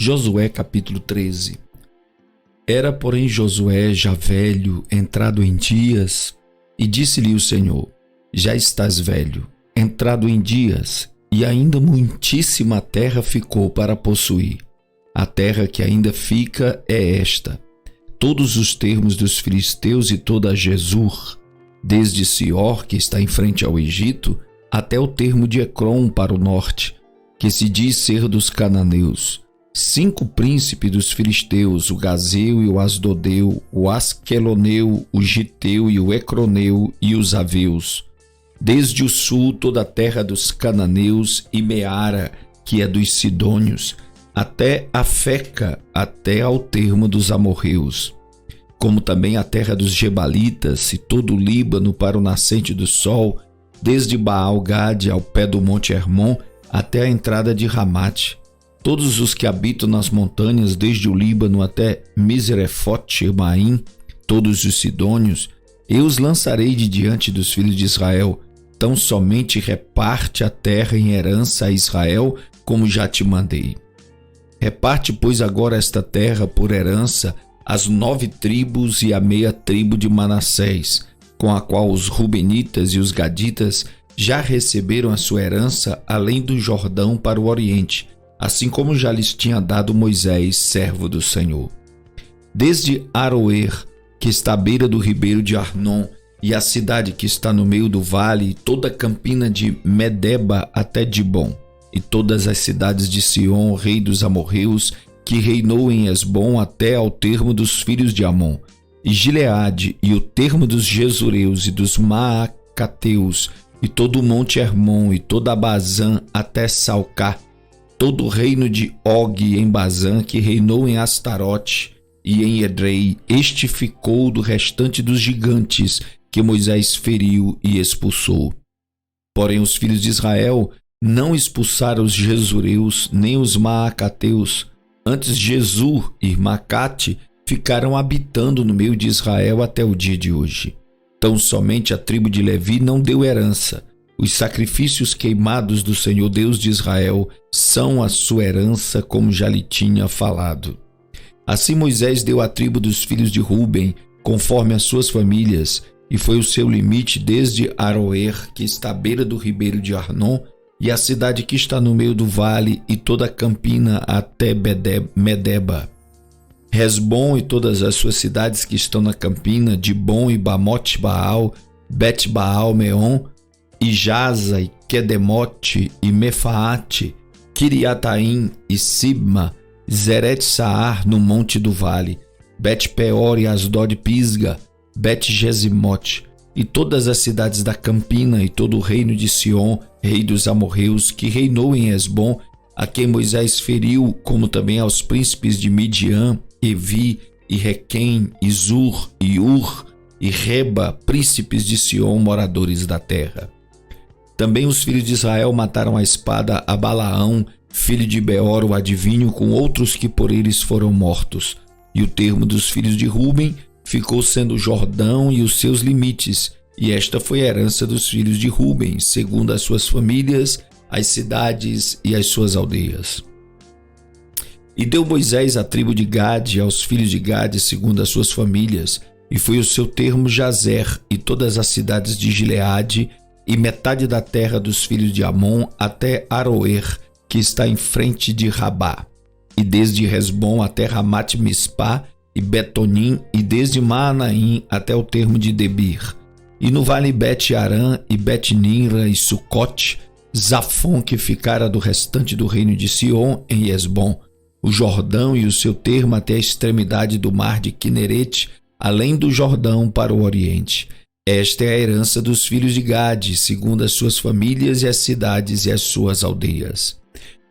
Josué capítulo 13. Era, porém, Josué já velho, entrado em dias, e disse-lhe o Senhor: já estás velho, entrado em dias, e ainda muitíssima terra ficou para possuir. A terra que ainda fica é esta: todos os termos dos filisteus e toda Gesur, desde Sior, que está em frente ao Egito, até o termo de Ecrom para o norte, que se diz ser dos cananeus. 5 príncipes dos filisteus, o Gazeu e o Asdodeu, o Asqueloneu, o Giteu e o Ecroneu e os Aveus. Desde o sul toda a terra dos cananeus e Meara, que é dos sidônios, até a Feca, até ao termo dos amorreus. Como também a terra dos Gebalitas e todo o Líbano para o nascente do sol, desde Baal-Gade ao pé do monte Hermon, até a entrada de Ramate. Todos os que habitam nas montanhas, desde o Líbano até Miserefote-Maim, todos os sidônios, eu os lançarei de diante dos filhos de Israel. Tão somente reparte a terra em herança a Israel, como já te mandei. Reparte, pois, agora esta terra por herança às 9 tribos e a meia tribo de Manassés, com a qual os Rubenitas e os Gaditas já receberam a sua herança além do Jordão para o oriente, assim como já lhes tinha dado Moisés, servo do Senhor. Desde Aroer, que está à beira do ribeiro de Arnon, e a cidade que está no meio do vale, toda a campina de Medeba até Dibon, e todas as cidades de Sion, rei dos amorreus, que reinou em Esbom até ao termo dos filhos de Amon, e Gileade, e o termo dos Gesureus e dos Maacateus, e todo o monte Hermon, e toda a Bazã até Salcá, todo o reino de Og em Bazã, que reinou em Astarote e em Edrei. Este ficou do restante dos gigantes que Moisés feriu e expulsou. Porém os filhos de Israel não expulsaram os Gesureus nem os Maacateus. Antes Jesur e Macate ficaram habitando no meio de Israel até o dia de hoje. Tão somente a tribo de Levi não deu herança. Os sacrifícios queimados do Senhor Deus de Israel são a sua herança, como já lhe tinha falado. Assim Moisés deu à tribo dos filhos de Ruben, conforme as suas famílias, e foi o seu limite desde Aroer, que está à beira do ribeiro de Arnon, e a cidade que está no meio do vale, e toda a campina até Medeba. Resbom e todas as suas cidades que estão na campina, Dibon e Bamote-Baal, Bet-Baal-Meon, e Jaza, e Quedemote, e Mefaate, Kiriataim e Sibma, Zeret-Saar no monte do vale, Bet-Peor e Asdod-Pisga, Bet-Gesimote, e todas as cidades da campina, e todo o reino de Sion, rei dos amorreus, que reinou em Esbom, a quem Moisés feriu, como também aos príncipes de Midian, Evi, e Requém, e Zur, e Ur, e Reba, príncipes de Sion, moradores da terra. Também os filhos de Israel mataram a espada a Balaão, filho de Beor, o adivinho, com outros que por eles foram mortos. E o termo dos filhos de Ruben ficou sendo o Jordão e os seus limites, e esta foi a herança dos filhos de Ruben, segundo as suas famílias, as cidades e as suas aldeias. E deu Moisés a tribo de Gade aos filhos de Gade, segundo as suas famílias, e foi o seu termo Jazer e todas as cidades de Gileade, e metade da terra dos filhos de Amon até Aroer, que está em frente de Rabá, e desde Resbom até Ramat-Mispá e Betonim, e desde Maanaim até o termo de Debir, e no vale Bet-Arã e Bet-Nimra e Sucote, Zafon, que ficara do restante do reino de Sion em Esbom, o Jordão e o seu termo até a extremidade do mar de Quinerete, além do Jordão para o oriente. Esta é a herança dos filhos de Gade, segundo as suas famílias e as cidades e as suas aldeias.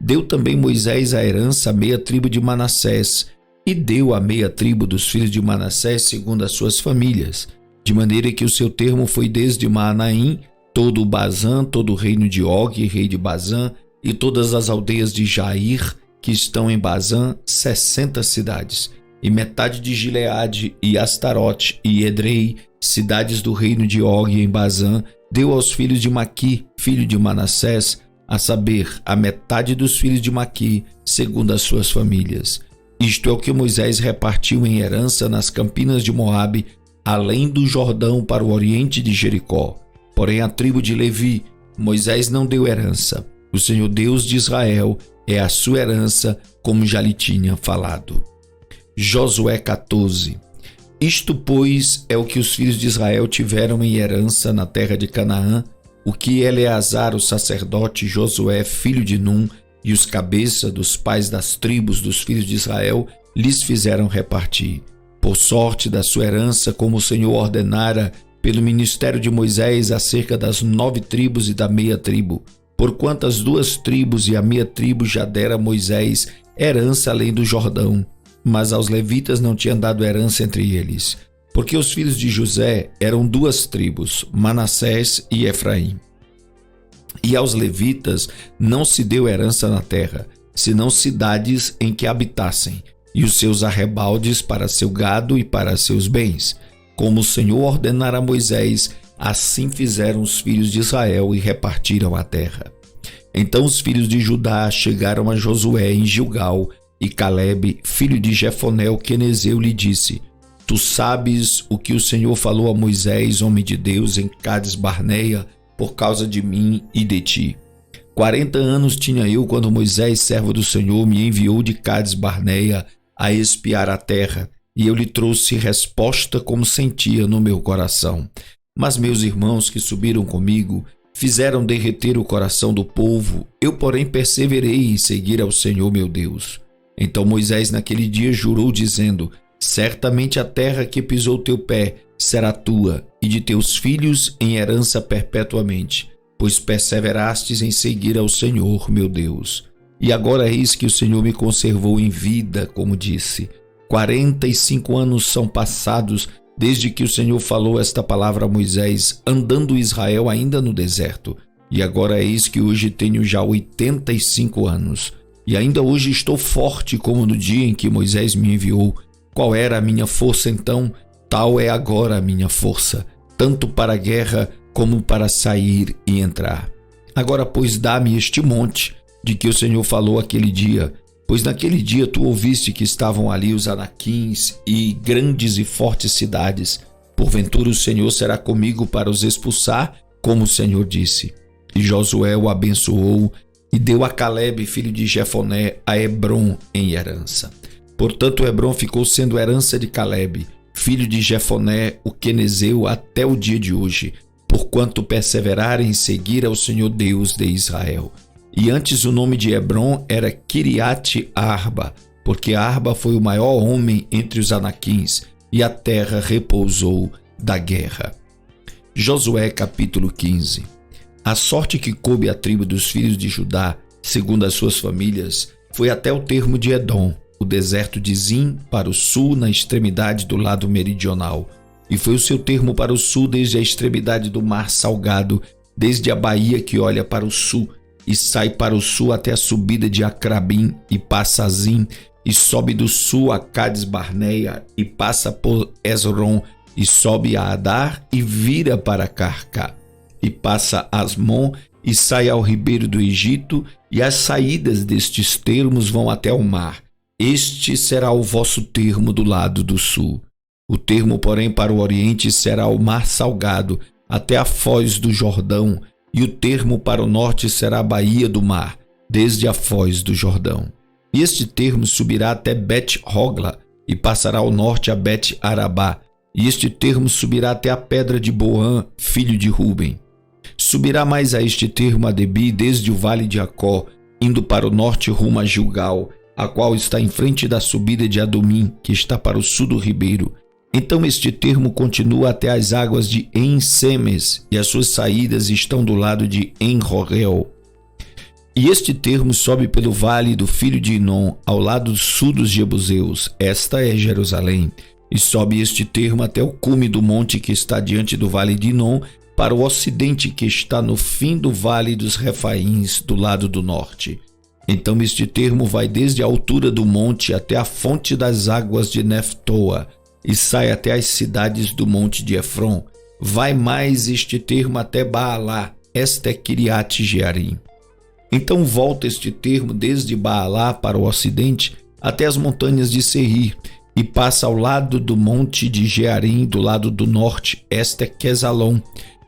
Deu também Moisés a herança à meia tribo de Manassés, e deu a meia tribo dos filhos de Manassés segundo as suas famílias, de maneira que o seu termo foi desde Maanaim, todo o Bazã, todo o reino de Og, rei de Bazã, e todas as aldeias de Jair, que estão em Bazã, 60 cidades, e metade de Gileade, e Astarote, e Edrei, cidades do reino de Og em Bazã, deu aos filhos de Maqui, filho de Manassés, a saber, a metade dos filhos de Maqui, segundo as suas famílias. Isto é o que Moisés repartiu em herança nas campinas de Moabe, além do Jordão para o oriente de Jericó. Porém, a tribo de Levi, Moisés não deu herança. O Senhor Deus de Israel é a sua herança, como já lhe tinha falado. Josué 14. Isto, pois, é o que os filhos de Israel tiveram em herança na terra de Canaã, o que Eleazar, o sacerdote, Josué, filho de Num, e os cabeças dos pais das tribos dos filhos de Israel lhes fizeram repartir, por sorte da sua herança, como o Senhor ordenara pelo ministério de Moisés acerca das 9 tribos e da meia tribo, porquanto as 2 tribos e a meia tribo já dera a Moisés herança além do Jordão, mas aos levitas não tinham dado herança entre eles, porque os filhos de José eram 2 tribos, Manassés e Efraim. E aos levitas não se deu herança na terra, senão cidades em que habitassem, e os seus arrebaldes para seu gado e para seus bens. Como o Senhor ordenara a Moisés, assim fizeram os filhos de Israel e repartiram a terra. Então os filhos de Judá chegaram a Josué em Gilgal, e Calebe, filho de Jefoné, o quenezeu, lhe disse: Tu sabes o que o Senhor falou a Moisés, homem de Deus, em Cades Barneia, por causa de mim e de ti. 40 anos tinha eu quando Moisés, servo do Senhor, me enviou de Cades Barneia a espiar a terra, e eu lhe trouxe resposta como sentia no meu coração. Mas meus irmãos que subiram comigo fizeram derreter o coração do povo, eu, porém, perseverei em seguir ao Senhor meu Deus. Então Moisés naquele dia jurou, dizendo: Certamente a terra que pisou teu pé será tua e de teus filhos em herança perpetuamente, pois perseverastes em seguir ao Senhor meu Deus. E agora eis que o Senhor me conservou em vida, como disse. 45 anos são passados desde que o Senhor falou esta palavra a Moisés, andando Israel ainda no deserto. E agora eis que hoje tenho já 85 anos. E ainda hoje estou forte como no dia em que Moisés me enviou. Qual era a minha força então? Tal é agora a minha força, tanto para a guerra como para sair e entrar. Agora, pois, dá-me este monte de que o Senhor falou aquele dia, pois naquele dia tu ouviste que estavam ali os anaquins e grandes e fortes cidades. Porventura o Senhor será comigo para os expulsar, como o Senhor disse. E Josué o abençoou e deu a Calebe, filho de Jefoné, a Hebrom em herança. Portanto, Hebrom ficou sendo herança de Calebe, filho de Jefoné, o quenezeu, até o dia de hoje, porquanto perseverarem em seguir ao Senhor Deus de Israel. E antes o nome de Hebrom era Kiriate Arba, porque Arba foi o maior homem entre os anaquins, e a terra repousou da guerra. Josué capítulo 15. A sorte que coube à tribo dos filhos de Judá, segundo as suas famílias, foi até o termo de Edom, o deserto de Zim, para o sul, na extremidade do lado meridional. E foi o seu termo para o sul desde a extremidade do mar salgado, desde a baía que olha para o sul, e sai para o sul até a subida de Acrabim, e passa a Zim, e sobe do sul a Cades Barneia, e passa por Esrom, e sobe a Adar, e vira para Carcá, e passa Asmon, e sai ao ribeiro do Egito, e as saídas destes termos vão até o mar. Este será o vosso termo do lado do sul. O termo, porém, para o oriente será o mar salgado, até a foz do Jordão, e o termo para o norte será a baía do mar, desde a foz do Jordão. E este termo subirá até Bet-Hogla, e passará ao norte a Bet-Arabá, e este termo subirá até a pedra de Boã, filho de Ruben. Subirá mais a este termo a Debi, desde o vale de Acó, indo para o norte rumo a Gilgal, a qual está em frente da subida de Adomim, que está para o sul do ribeiro. Então este termo continua até as águas de En-Semes, e as suas saídas estão do lado de En-Rogel. E este termo sobe pelo vale do filho de Inom, ao lado sul dos Jebuseus, esta é Jerusalém, e sobe este termo até o cume do monte que está diante do vale de Inom, para o ocidente que está no fim do vale dos Refaíns, do lado do norte. Então este termo vai desde a altura do monte até a fonte das águas de Neftoa, e sai até as cidades do monte de Efron. Vai mais este termo até Baalá, esta é Kiriate Jearim. Então volta este termo desde Baalá para o ocidente até as montanhas de Seir e passa ao lado do monte de Jearim, do lado do norte, esta é Quesalom,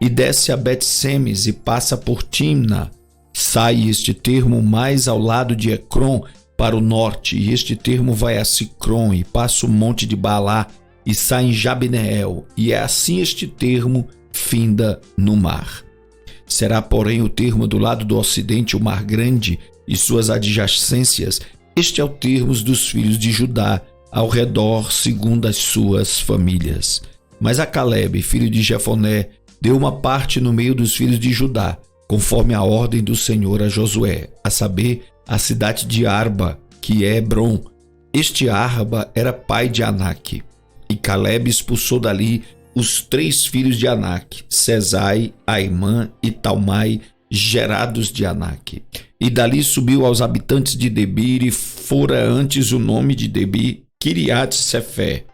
e desce a Bet-Semes e passa por Timna. Sai este termo mais ao lado de Ecrom para o norte, e este termo vai a Sicrom e passa o monte de Baalá e sai em Jabneel, e é assim este termo finda no mar. Será, porém, o termo do lado do ocidente o mar grande e suas adjacências. Este é o termo dos filhos de Judá ao redor, segundo as suas famílias. Mas a Calebe, filho de Jefoné, deu uma parte no meio dos filhos de Judá, conforme a ordem do Senhor a Josué, a saber, a cidade de Arba, que é Hebrom. Este Arba era pai de Anak. E Calebe expulsou dali os 3 filhos de Anak, Sesai, Aimã e Talmai, gerados de Anak. E dali subiu aos habitantes de Debir, e fora antes o nome de Debir, Kiriat-Sefer.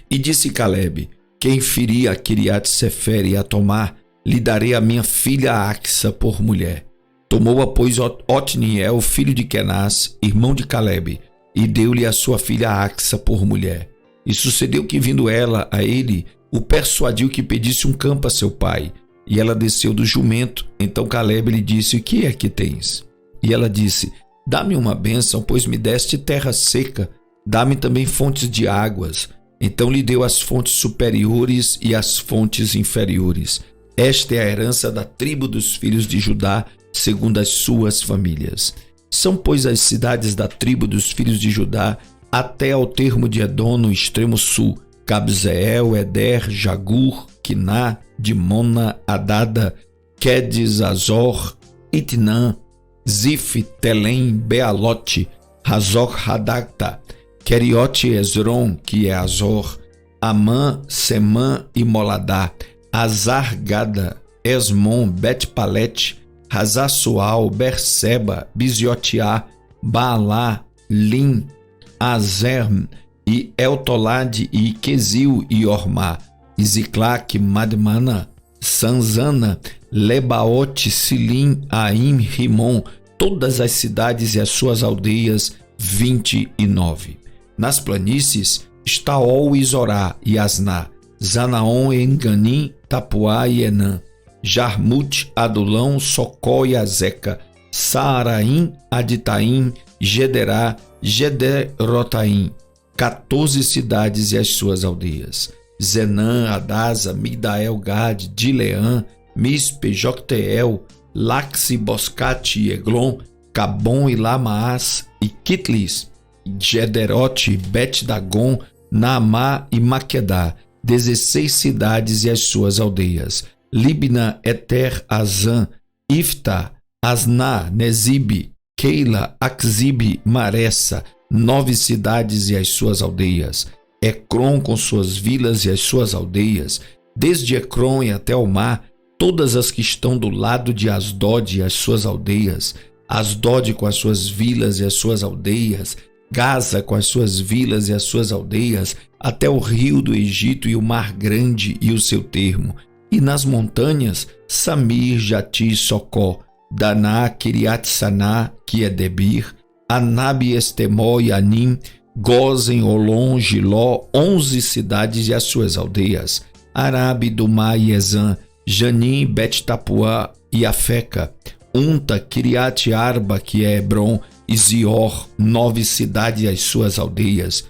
E disse Calebe: quem ferir a Kiriat-Sefer e a tomar, lhe darei a minha filha Axa por mulher. Tomou-a, pois, Otniel, filho de Kenaz, irmão de Calebe, e deu-lhe a sua filha Axa por mulher. E sucedeu que, vindo ela a ele, o persuadiu que pedisse um campo a seu pai. E ela desceu do jumento. Então Calebe lhe disse: o que é que tens? E ela disse: dá-me uma bênção, pois me deste terra seca. Dá-me também fontes de águas. Então lhe deu as fontes superiores e as fontes inferiores. Esta é a herança da tribo dos filhos de Judá, segundo as suas famílias. São, pois, as cidades da tribo dos filhos de Judá, até ao termo de Edom, no extremo sul: Cabzeel, Eder, Jagur, Quiná, Dimona, Adada, Quedes, Azor, Itnã, Zif, Telém, Bealote, Razor, Hadata, Keriote, Esron, que é Azor, Amã, Semã e Moladá, Azar-Gada, Esmon, Bet-Palete, Razassual, Berseba, Biziotiá, Baalá, Lim, Azerm e Eltolade e Quesil e Ormá, Ziclac, Madmana, Sanzana, Lebaote, Silim, Aim, Rimon, todas as cidades e as suas aldeias, 29. Nas planícies, Estaol e Zorá e Asná, Zanaon, Enganim, Tapuá e Enã, Jarmute, Adulão, Socó e Azeca, Saaraim, Aditaim, Gederá, Gederotaim, 14 cidades e as suas aldeias. Zenã, Adasa, Migdael, Gade, Dileã, Mispe, Jocteel, Laxi, Boscate e Eglon, Cabom e Lamaás e Kitlis, Gederote, Bet-Dagon, Naamá e Maquedá, 16 cidades e as suas aldeias. Libna, Eter, Azã, Ifta, Asná, Nezibe, Keila, Axibe, Maressa, 9 cidades e as suas aldeias. Ecrom com suas vilas e as suas aldeias, desde Ecrom e até o mar, todas as que estão do lado de Asdod e as suas aldeias, Asdod com as suas vilas e as suas aldeias, Gaza com as suas vilas e as suas aldeias, até o rio do Egito e o mar grande e o seu termo. E nas montanhas, Samir, Jati, Socó, Daná, Kiriat-Saná, que é Debir, Anabe, Estemó e Anim, Gozen, Olom, Giló, 11 cidades e as suas aldeias, Arabe, Dumá e Ezã, Janim, Bet-Tapuá e Afeca, Unta, Kiriat-Arba, que é Hebrom, e Zior, 9 cidades e as suas aldeias,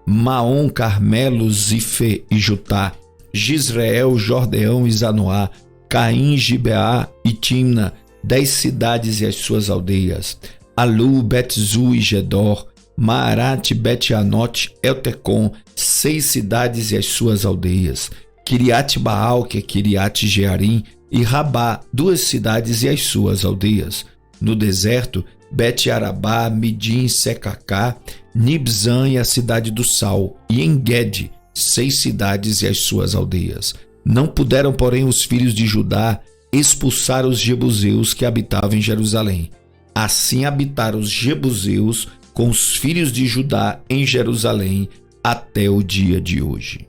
Maom, Carmelo, Zife e Jutá, Gisreel, Jordeão e Zanoá, Caim, Gibeá e Timna, 10 cidades e as suas aldeias, Alu, Betzu e Gedor, Maarat, Bet-Anote, Eltecom, 6 cidades e as suas aldeias, Kiriat-Baal, que é Kiriat-Jearim, e Rabá, 2 cidades e as suas aldeias. No deserto, Bet-Arabá, Midim, Secacá, Nibzã e a cidade do Sal, e Engede, 6 cidades e as suas aldeias. Não puderam, porém, os filhos de Judá expulsar os jebuseus que habitavam em Jerusalém. Assim habitaram os jebuseus com os filhos de Judá em Jerusalém até o dia de hoje.